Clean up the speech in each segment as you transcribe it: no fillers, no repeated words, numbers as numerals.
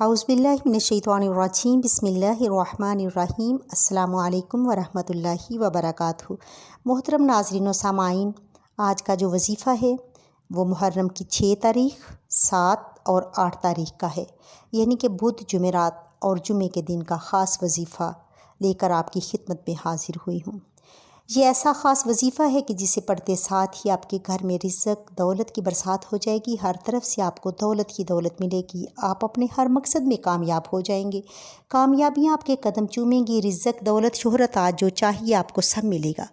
औज़ु बिल्लाहि मिनश्शैतानिर्रजीम बिस्मिल्लाहिर्रहमानिर्रहीम अस्सलामु अलैकुम वरहमतुल्लाहि वबरकातुहू। मोहतरम नाज़रीन व सामाईन, आज का जो वजीफ़ा है वो मुहर्रम की 6 तारीख़, 7 और 8 तारीख़ का है, यानी कि बुध, जुमेरात और जुमे के दिन का ख़ास वजीफ़ा लेकर आपकी खिदमत में हाज़िर हुई हूँ। ये ऐसा ख़ास वजीफ़ा है कि जिसे पढ़ते साथ ही आपके घर में रिज़्क़, दौलत की बरसात हो जाएगी। हर तरफ से आपको दौलत ही दौलत मिलेगी। आप अपने हर मकसद में कामयाब हो जाएंगे। कामयाबियाँ आपके कदम चूमेंगी। रिज़्क़, दौलत, शोहरत, आज जो चाहिए आपको सब मिलेगा।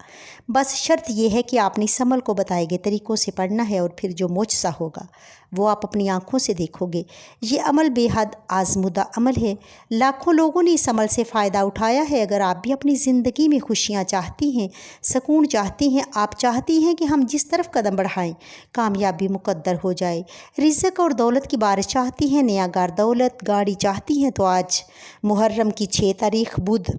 बस शर्त यह है कि आपने इस अमल को बताए गए तरीक़ों से पढ़ना है और फिर जो मुआज़ा होगा वो आप अपनी आँखों से देखोगे। ये अमल बेहद आज़मुदा अमल है। लाखों लोगों ने इस अमल से फ़ायदा उठाया है। अगर आप भी अपनी ज़िंदगी में खुशियाँ चाहती हैं, सुकून चाहती हैं, आप चाहती हैं कि हम जिस तरफ कदम बढ़ाएं कामयाबी मुक़द्दर हो जाए, रिज़्क़ और दौलत की बारिश चाहती हैं, नया घर, दौलत, गाड़ी चाहती हैं, तो आज मुहर्रम की 6 तारीख़ बुध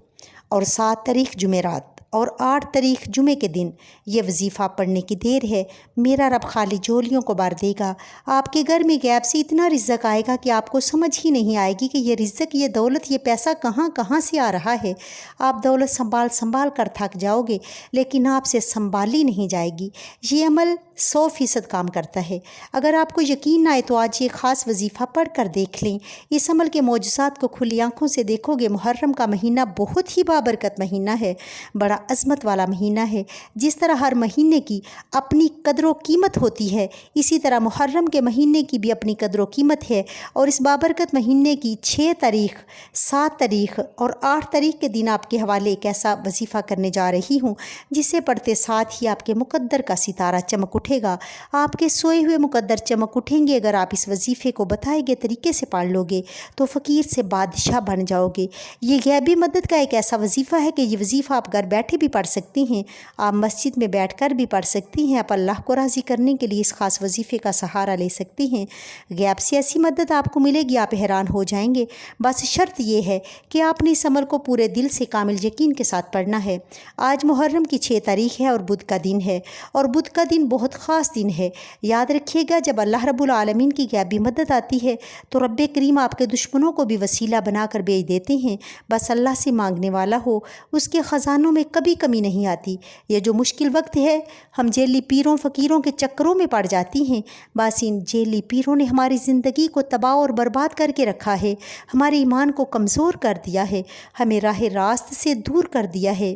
और 7 तारीख़ जुमेरात और 8 तारीख़ जुमे के दिन ये वजीफ़ा पढ़ने की देर है। मेरा रब खाली झोलियों को भर देगा। आपके घर में गैप से इतना रिज़्क़ आएगा कि आपको समझ ही नहीं आएगी कि ये रिज़्क़, ये दौलत, ये पैसा कहाँ कहाँ से आ रहा है। आप दौलत संभाल संभाल कर थक जाओगे, लेकिन आपसे संभाली नहीं जाएगी। ये अमल 100% काम करता है। अगर आपको यकीन ना आए तो आज ये ख़ास वजीफ़ा पढ़ कर देख लें। इस अमल के मौजज़ात को खुली आँखों से देखोगे। मुहर्रम का महीना बहुत ही बाबरकत महीना है, बड़ा अज़मत वाला महीना है। जिस तरह हर महीने की अपनी कदर व कीमत होती है, इसी तरह मुहर्रम के महीने की भी अपनी कदर व कीमत है। और इस बाबरकत महीने की 6 तारीख़, 7 तारीख़ और 8 तारीख़ के दिन आपके हवाले एक ऐसा वजीफ़ा करने जा रही हूँ जिसे पढ़ते साथ ही आपके मुक़द्दर का सितारा चमक उठेगा। आपके सोए हुए मुक़द्दर चमक उठेंगे। अगर आप इस वजीफ़े को बताए गए तरीके से पढ़ लोगे तो फ़कीर से बादशाह बन जाओगे। ये गैबी मदद का एक ऐसा वजीफ़ा है कि ये वजीफ़ा आप घर बैठे भी पढ़ सकती हैं, आप मस्जिद में बैठकर भी पढ़ सकती हैं। आप अल्लाह को राज़ी करने के लिए इस ख़ास वजीफ़े का सहारा ले सकती हैं। गैब से ऐसी मदद आपको मिलेगी, आप हैरान हो जाएंगे। बस शर्त ये है कि आपने इस अमल को पूरे दिल से कामिल यकीन के साथ पढ़ना है। आज मुहर्रम की 6 तारीख़ है और बुध का दिन है, और बुध का दिन बहुत ख़ास दिन है। याद रखिएगा, जब अल्लाह रब्बुल आलमीन की गैबी मदद आती है तो रब्बे करीम आपके दुश्मनों को भी वसीला बनाकर भेज देते हैं। बस अल्लाह से मांगने वाला हो, उसके ख़जानों में कभी कमी नहीं आती। ये जो मुश्किल वक्त है, हम जेली पीरों फ़कीरों के चक्करों में पड़ जाती हैं। बस इन जेली पीरों ने हमारी ज़िंदगी को तबाह और बर्बाद करके रखा है, हमारे ईमान को कमज़ोर कर दिया है, हमें राह रास्त से दूर कर दिया है।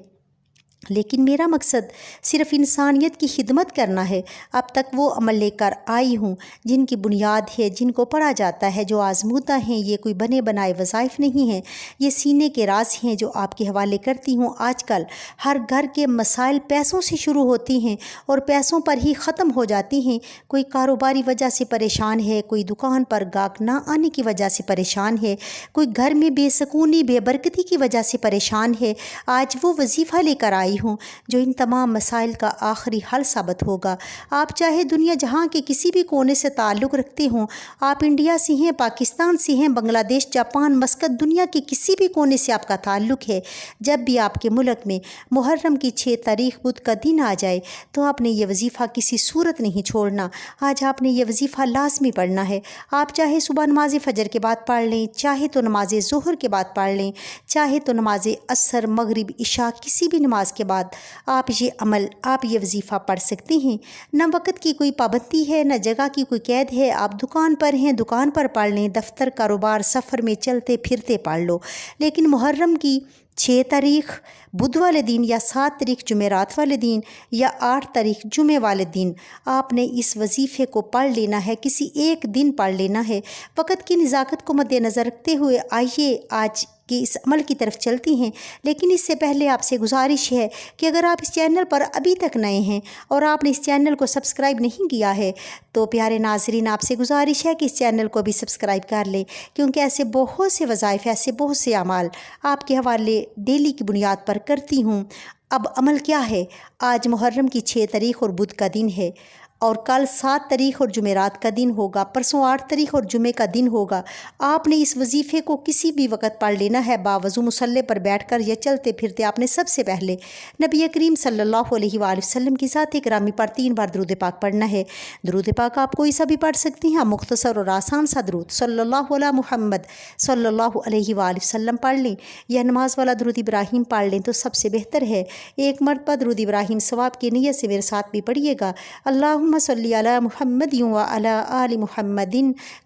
लेकिन मेरा मकसद सिर्फ़ इंसानियत की खिदमत करना है। अब तक वो अमल लेकर आई हूँ जिनकी बुनियाद है, जिनको पढ़ा जाता है, जो आज़मूदा हैं। ये कोई बने बनाए वज़ाइफ नहीं हैं, ये सीने के राज हैं जो आपके हवाले करती हूँ। आजकल हर घर के मसाइल पैसों से शुरू होती हैं और पैसों पर ही ख़त्म हो जाती हैं। कोई कारोबारी वजह से परेशान है, कोई दुकान पर गाहक ना आने की वजह से परेशान है, कोई घर में बेसकूनी बेबरकती की वजह से परेशान है। आज वो वजीफ़ा लेकर आई हूँ जो इन तमाम मसाइल का आखिरी हल साबित होगा। आप चाहे दुनिया जहाँ के किसी भी कोने से ताल्लुक़ रखते हों, आप इंडिया से हैं, पाकिस्तान से हैं, बांग्लादेश, जापान, मस्कत, दुनिया के किसी भी कोने से आपका ताल्लुक़ है, जब भी आपके मुल्क में मुहर्रम की 6 तारीख़ बुध का दिन आ जाए तो आपने ये वजीफ़ा किसी सूरत नहीं छोड़ना। आज आपने ये वजीफ़ा लाजमी पढ़ना है। आप चाहे सुबह नमाज फ़जर के बाद पढ़ लें, चाहे तो नमाज ज़ोहर के बाद पढ़ लें, चाहे तो नमाज असर, मगरिब, इशा, किसी भी नमाज के बाद आप ये वजीफ़ा पढ़ सकती हैं। न वक़्त की कोई पाबंदी है, न जगह की कोई कैद है। आप दुकान पर हैं, दुकान पर पढ़ लें, दफ्तर, कारोबार, सफ़र में चलते फिरते पढ़ लो। लेकिन मुहर्रम की 6 तारीख़ बुध वाले दिन या 7 तारीख़ जुमेरात वाले दिन या 8 तारीख़ जुमे वाले दिन आपने इस वजीफ़े को पढ़ लेना है। किसी एक दिन पढ़ लेना है। वक़्त की नज़ाकत को मद्देनज़र रखते हुए आइए आज कि इस अमल की तरफ चलती हैं। लेकिन इससे पहले आपसे गुजारिश है कि अगर आप इस चैनल पर अभी तक नए हैं और आपने इस चैनल को सब्सक्राइब नहीं किया है तो प्यारे नाज़रीन, आपसे गुजारिश है कि इस चैनल को भी सब्सक्राइब कर लें, क्योंकि ऐसे बहुत से वज़ाइफ, ऐसे बहुत से अमाल आपके हवाले डेली की बुनियाद पर करती हूँ। अब अमल क्या है? आज मुहर्रम की 6 तारीख़ और बुध का दिन है। اور کل 7 تاریخ اور جمعرات کا دن ہوگا، پرسوں 8 تاریخ اور جمعے کا دن ہوگا۔ آپ نے اس وظیفے کو کسی بھی وقت پڑھ لینا ہے، باوضو مصلی پر بیٹھ کر یا چلتے پھرتے۔ آپ نے سب سے پہلے نبی کریم صلی اللہ علیہ وآلہ وسلم کی ذات گرامی پر 3 بار درود پاک پڑھنا ہے۔ درود پاک آپ کوئی سا بھی پڑھ سکتی ہیں، مختصر اور آسان سا درود صلی اللہ علیہ محمد صلی اللہ علیہ وآلہ وسلم پڑھ لیں، یا نماز والا درود ابراہیم پڑھ لیں تو سب سے بہتر ہے۔ ایک مرتبہ درود ابراہیم ثواب کی نیت سے میرے ساتھ بھی پڑھیے گا۔ اللہم صلی علی محمد وعلی آل محمد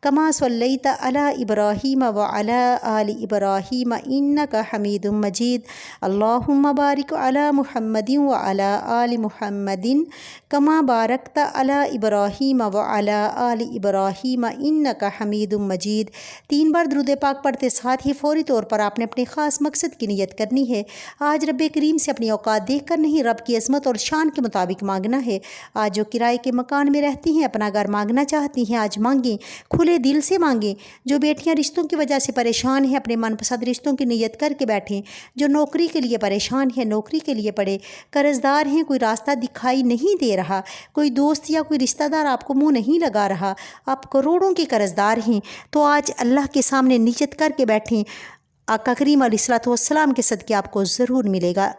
کما صلیت علی ابراہیم وعلی آل ابراہیم انک حمید مجید۔ اللہم بارک علی محمد وعلی آل محمد کما بارکت علی ابراہیم وعلی آل ابراہیم انک حمید مجید۔ 3 بار درود پاک پڑھتے ساتھ ہی فوری طور پر آپ نے اپنے خاص مقصد کی نیت کرنی ہے۔ آج رب کریم سے اپنی اوقات دیکھ کر نہیں، رب کی عظمت اور شان کے مطابق مانگنا ہے۔ آج جو کرائے کے مکان میں رہتی ہیں، اپنا گھر مانگنا چاہتی ہیں، آج مانگیں، کھلے دل سے مانگیں۔ جو بیٹیاں رشتوں کی وجہ سے پریشان ہیں، اپنے من پسند رشتوں کی نیت کر کے بیٹھیں۔ جو نوکری کے لیے پریشان ہیں، نوکری کے لیے پڑے۔ قرض دار ہیں، کوئی راستہ دکھائی نہیں دے رہا، کوئی دوست یا کوئی رشتہ دار آپ کو منہ نہیں لگا رہا، آپ کروڑوں کے قرض دار ہیں، تو آج اللہ کے سامنے نیت کر کے بیٹھیں۔ آقا کریم علیہ الصلوۃ والسلام کے صدقے آپ کو ضرور ملے گا۔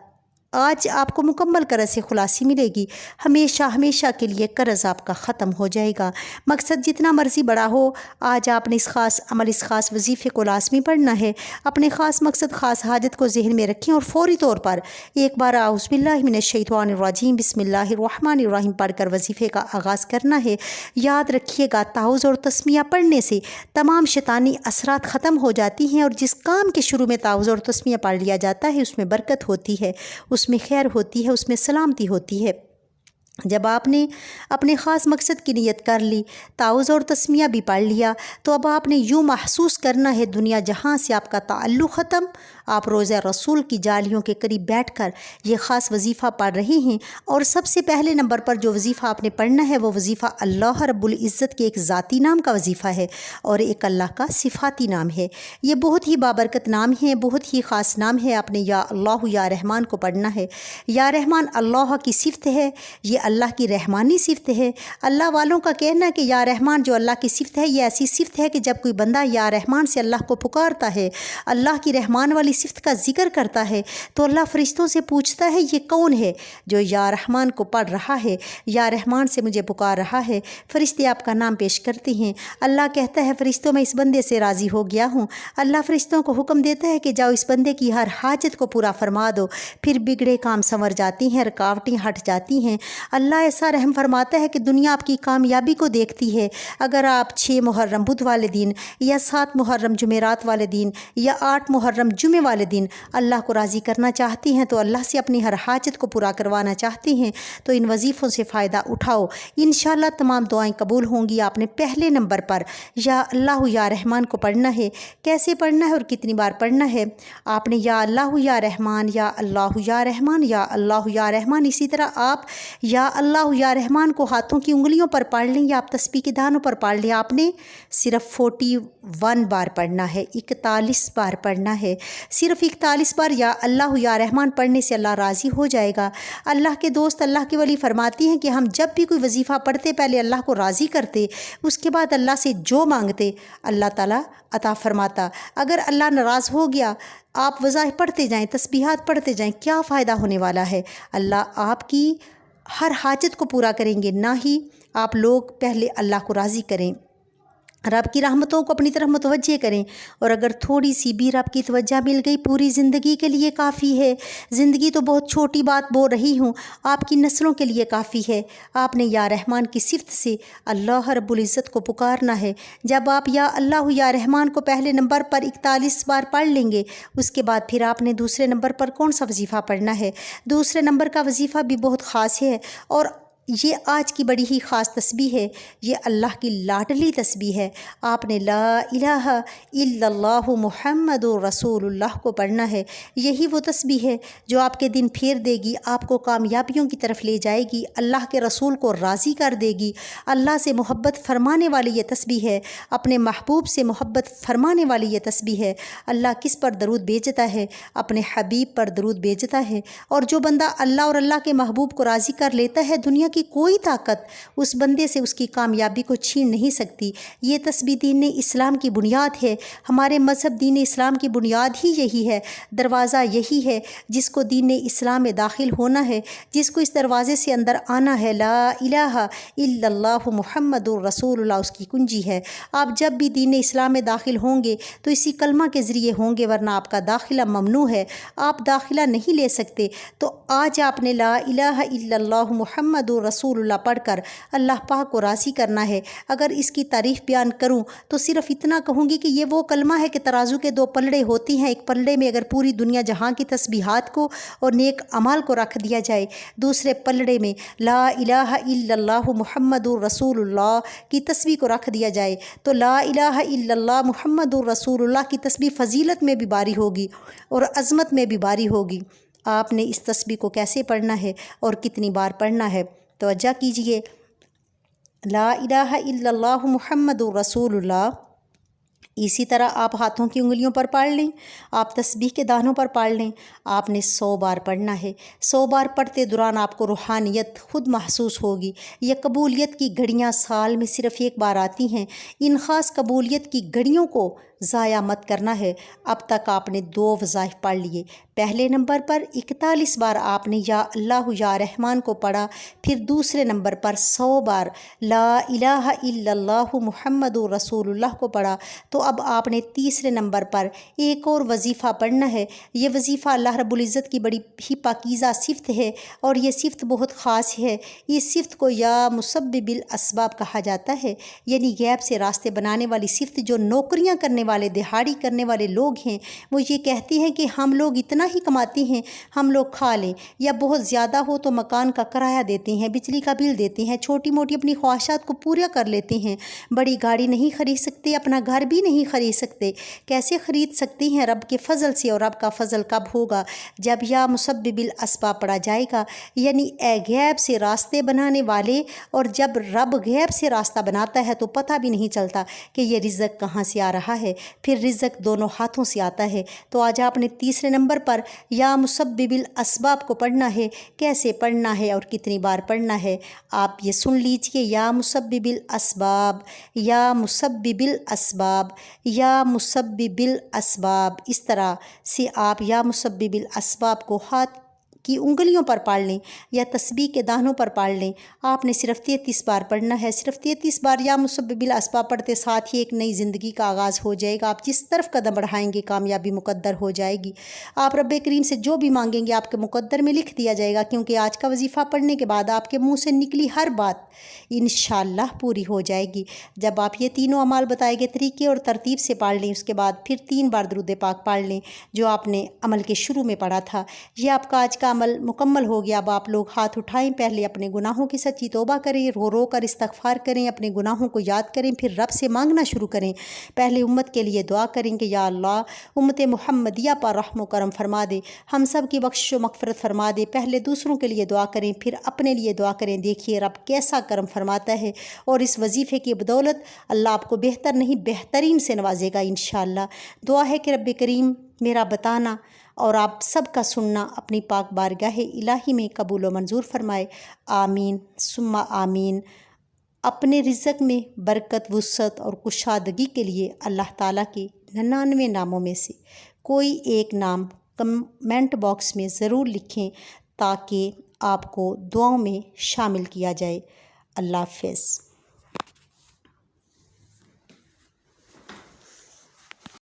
آج آپ کو مکمل قرض سے خلاصی ملے گی، ہمیشہ ہمیشہ کے لیے قرض آپ کا ختم ہو جائے گا۔ مقصد جتنا مرضی بڑا ہو، آج آپ نے اس خاص عمل، اس خاص وظیفے کو لازمی پڑھنا ہے۔ اپنے خاص مقصد، خاص حاجت کو ذہن میں رکھیں اور فوری طور پر ایک بار اعوذ باللہ من الشیطان الرجیم بسم اللہ الرحمن الرحیم پڑھ کر وظیفے کا آغاز کرنا ہے۔ یاد رکھیے گا، تعوذ اور تسمیہ پڑھنے سے تمام شیطانی اثرات ختم ہو جاتی ہیں، اور جس کام کے شروع میں تعوذ اور تسمیہ پڑھ لیا جاتا ہے اس میں برکت ہوتی ہے، اس میں خیر ہوتی ہے، اس میں سلامتی ہوتی ہے۔ جب آپ نے اپنے خاص مقصد کی نیت کر لی، تعوذ اور تسمیہ بھی پڑھ لیا، تو اب آپ نے یوں محسوس کرنا ہے دنیا جہاں سے آپ کا تعلق ختم۔ آپ روضہ رسول کی جالیوں کے قریب بیٹھ کر یہ خاص وظیفہ پڑھ رہے ہیں، اور سب سے پہلے نمبر پر جو وظیفہ آپ نے پڑھنا ہے وہ وظیفہ اللہ رب العزت کے ایک ذاتی نام کا وظیفہ ہے اور ایک اللہ کا صفاتی نام ہے۔ یہ بہت ہی بابرکت نام ہے، بہت ہی خاص نام ہے۔ آپ نے یا اللہ یا رحمان کو پڑھنا ہے۔ یا رحمان اللہ کی صفت ہے، یہ اللہ کی رحمانی صفت ہے۔ اللہ والوں کا کہنا ہے کہ یا رحمان جو اللہ کی صفت ہے، یہ ایسی صفت ہے کہ جب کوئی بندہ یا رحمان سے اللہ کو پکارتا ہے، اللہ کی رحمان والی صفت کا ذکر کرتا ہے، تو اللہ فرشتوں سے پوچھتا ہے یہ کون ہے جو یا رحمان کو پڑھ رہا ہے، یا رحمان سے مجھے پکار رہا ہے۔ فرشتے آپ کا نام پیش کرتے ہیں، اللہ کہتا ہے فرشتوں میں اس بندے سے راضی ہو گیا ہوں۔ اللہ فرشتوں کو حکم دیتا ہے کہ جاؤ اس بندے کی ہر حاجت کو پورا فرما دو، پھر بگڑے کام سنور جاتی ہیں، رکاوٹیں ہٹ جاتی ہیں۔ اللہ ایسا رحم فرماتا ہے کہ دنیا آپ کی کامیابی کو دیکھتی ہے۔ اگر آپ 6 محرم بدھ والے دن، یا 7 محرم جمعرات والے دن، یا 8 محرم جمعے والے دن اللہ کو راضی کرنا چاہتی ہیں، تو اللہ سے اپنی ہر حاجت کو پورا کروانا چاہتی ہیں، تو ان وظیفوں سے فائدہ اٹھاؤ، انشاءاللہ تمام دعائیں قبول ہوں گی۔ آپ نے پہلے نمبر پر یا اللہ یا رحمان کو پڑھنا ہے۔ کیسے پڑھنا ہے اور کتنی بار پڑھنا ہے؟ آپ نے یا اللہ یا رحمان، یا اللہ یا رحمان، یا اللہ یا رحمان، اسی طرح آپ یا اللہ یا رحمان کو ہاتھوں کی انگلیوں پر پڑھ لیں، یا آپ تسبیح کے دانوں پر پڑھ لیں۔ آپ نے صرف 41 بار پڑھنا ہے، 41 بار پڑھنا ہے۔ صرف 41 بار یا اللہ یا رحمان پڑھنے سے اللہ راضی ہو جائے گا۔ اللہ کے دوست، اللہ کے ولی فرماتی ہیں کہ ہم جب بھی کوئی وظیفہ پڑھتے پہلے اللہ کو راضی کرتے، اس کے بعد اللہ سے جو مانگتے اللہ تعالیٰ عطا فرماتا۔ اگر اللہ ناراض ہو گیا، آپ وظائف پڑھتے جائیں، تسبیحات پڑھتے جائیں، کیا فائدہ ہونے والا ہے؟ اللہ آپ کی ہر حاجت کو پورا کریں گے، نہ ہی آپ لوگ پہلے اللہ کو راضی کریں۔ رب کی رحمتوں کو اپنی طرف متوجہ کریں، اور اگر تھوڑی سی بھی رب کی توجہ مل گئی پوری زندگی کے لیے کافی ہے۔ زندگی تو بہت چھوٹی بات بول رہی ہوں، آپ کی نسلوں کے لیے کافی ہے۔ آپ نے یا رحمان کی صفت سے اللہ رب العزت کو پکارنا ہے۔ جب آپ یا اللہ یا رحمان کو پہلے نمبر پر 41 بار پڑھ لیں گے، اس کے بعد پھر آپ نے دوسرے نمبر پر کون سا وظیفہ پڑھنا ہے؟ دوسرے نمبر کا وظیفہ بھی بہت خاص ہے، اور یہ آج کی بڑی ہی خاص تسبیح ہے۔ یہ اللہ کی لاڈلی تسبیح ہے۔ آپ نے لا الہ الا اللہ محمد رسول اللہ کو پڑھنا ہے۔ یہی وہ تسبیح ہے جو آپ کے دن پھیر دے گی، آپ کو کامیابیوں کی طرف لے جائے گی، اللہ کے رسول کو راضی کر دے گی۔ اللہ سے محبت فرمانے والی یہ تسبیح ہے، اپنے محبوب سے محبت فرمانے والی یہ تسبیح ہے۔ اللہ کس پر درود بھیجتا ہے؟ اپنے حبیب پر درود بھیجتا ہے، اور جو بندہ اللہ اور اللہ کے محبوب کو راضی کر لیتا ہے، دنیا की कोई ताकत उस बंदे से उसकी कामयाबी को छीन नहीं सकती। ये तस्बीह दीन इस्लाम की बुनियाद है। हमारे मज़हब दीन इस्लाम की बुनियाद ही यही है, दरवाज़ा यही है। जिसको दीन इस्लाम में दाखिल होना है, जिसको इस दरवाज़े से अंदर आना है, ला इलाहा इल्लल्लाहु मुहम्मदुर रसूलुल्लाह उसकी कुंजी है। आप जब भी दीन इस्लाम में दाखिल होंगे तो इसी कलमा के ज़रिए होंगे, वरना आपका दाखिला ममनू है, आप दाखिला नहीं ले सकते। तो आज आपने ला इलाहा इल्लल्लाहु मुहम्मदुर रसूलुल्लाह पढ़कर अल्लाह पाक को राज़ी करना है। अगर इसकी तारीफ़ बयान करूँ तो सिर्फ़ इतना कहूँगी कि ये वो कलमा है कि तराजू के दो पलड़े होती हैं। एक पलड़े में अगर पूरी दुनिया जहाँ की तस्बीहात को और नेक अमाल को रख दिया जाए, दूसरे पलड़े में ला इलाहा इल्लल्लाहु मुहम्मदुर रसूलुल्लाह की तस्बीह को रख दिया जाए, तो ला इलाहा इल्लल्लाह मुहम्मदुर रसूलुल्लाह की तस्बीह फ़जीलत में भी बारी होगी और अज़मत में भी बारी होगी। आपने इस तस्बीह को कैसे पढ़ना है और कितनी बार पढ़ना है, तवज्जो कीजिए। ला इलाहा इल्लल्लाहु मुहम्मदुर रसूलुल्लाह इसी तरह आप हाथों की उंगलियों पर पढ़ लें, आप तस्बीह के दानों पर पढ़ लें। आपने 100 बार पढ़ना है। 100 बार पढ़ते दौरान आपको रूहानियत खुद महसूस होगी। यह कबूलियत की घड़ियाँ साल में सिर्फ़ एक बार आती हैं। इन ख़ास कबूलियत की घड़ियों को ज़ाया मत करना है। अब तक आपने 2 वज़ाइफ पढ़ लिए। पहले नंबर पर 41 बार आपने या अल्लाह या रहमान को पढ़ा, फिर दूसरे नंबर पर 100 बार ला इलाहा इल्लल्लाहु मुहम्मदुर रसूलुल्लाह को पढ़ा। तो अब आपने तीसरे नंबर पर एक और वजीफ़ा पढ़ना है। ये वजीफ़ा अल्लाह रब्बुल इज़्ज़त की बड़ी ही पाकीज़ा सिफ़त है और ये सिफ़त बहुत ख़ास है। इस सिफ़त को या मुसब्बिबिल असबाब कहा जाता है, यानी गैब से रास्ते बनाने वाली सिफ़त। जो नौकरियाँ करने वाले, दिहाड़ी करने वाले लोग हैं, वो ये कहते हैं कि हम लोग इतना ही कमाते हैं, हम लोग खा लें, या बहुत ज़्यादा हो तो मकान का किराया देते हैं, बिजली का बिल देते हैं, छोटी मोटी अपनी ख्वाहिशात को पूरा कर लेते हैं। बड़ी गाड़ी नहीं ख़रीद सकते, अपना घर भी नहीं ख़रीद सकते। कैसे ख़रीद सकती हैं? रब के फ़ज़ल से। और रब का फ़ज़ल कब होगा? जब या मुसब्बिबिल असबाब पढ़ा जाएगा, यानी गैब से रास्ते बनाने वाले। और जब रब गैब से रास्ता बनाता है तो पता भी नहीं चलता कि ये रिज़्क़ कहाँ से आ रहा है, फिर रिज़्क़ दोनों हाथों से आता है। तो आज आपने तीसरे नंबर पर या मुसब्बिबिल असबाब को पढ़ना है। कैसे पढ़ना है और कितनी बार पढ़ना है, आप ये सुन लीजिए। या मुसब्बिबिल असबाब, या मुसब्बिबिल असबाब, या मुसब्बिबिल असबाब। इस तरह से आप या मुसब्बिबिल असबाब को हाथ की उंगलियों पर पढ़ लें या तस्बीह के दानों पर पढ़ लें। आपने सिर्फ 33 बार पढ़ना है। सिर्फ 33 बार या मुसब्बिबिल असबाब पढ़ते साथ ही एक नई ज़िंदगी का आगाज़ हो जाएगा। आप जिस तरफ कदम बढ़ाएंगे कामयाबी मुकद्दर हो जाएगी। आप रब्बे करीम से जो भी मांगेंगे आपके मुकद्दर में लिख दिया जाएगा, क्योंकि आज का वजीफ़ा पढ़ने के बाद आपके मुँह से निकली हर बात इंशाअल्लाह पूरी हो जाएगी। जब आप ये तीनों अमाल बताए गए तरीके और तरतीब से पढ़ लें, उसके बाद फिर 3 बार दुरूद पाक पढ़ लें जो आपने अमल के शुरू में पढ़ा था। ये आपका आज का अमल मुकम्मल हो गया। अब आप लोग हाथ उठाएं, पहले अपने गुनाहों की सच्ची तौबा करें, रो रो कर इस्तग़फ़ार करें, अपने गुनाहों को याद करें, फिर रब से मांगना शुरू करें। पहले उम्मत के लिए दुआ करें कि या अल्लाह उम्मत मुहम्मदिया पर रहम व करम फरमा दे, हम सब की बख्शिश व मग़फ़िरत फरमा दे। पहले दूसरों के लिए दुआ करें, फिर अपने लिए दुआ करें। देखिए रब कैसा करम फरमाता है और इस वजीफ़े की बदौलत अल्लाह आपको बेहतर नहीं बेहतरीन से नवाजेगा इंशाअल्लाह। दुआ है कि रब्बे करीम मेरा बताना और आप सब का सुनना अपनी पाक बारगाह इलाही में कबूल व मंजूर फरमाए। आमीन सुम्मा आमीन। अपने रिज़्क़ में बरकत, वुसअत और कुशादगी के लिए अल्लाह ताला के 99 नामों में से कोई एक नाम कमेंट बॉक्स में ज़रूर लिखें ताकि आपको दुआओं में शामिल किया जाए। अल्लाह हाफ़िज़।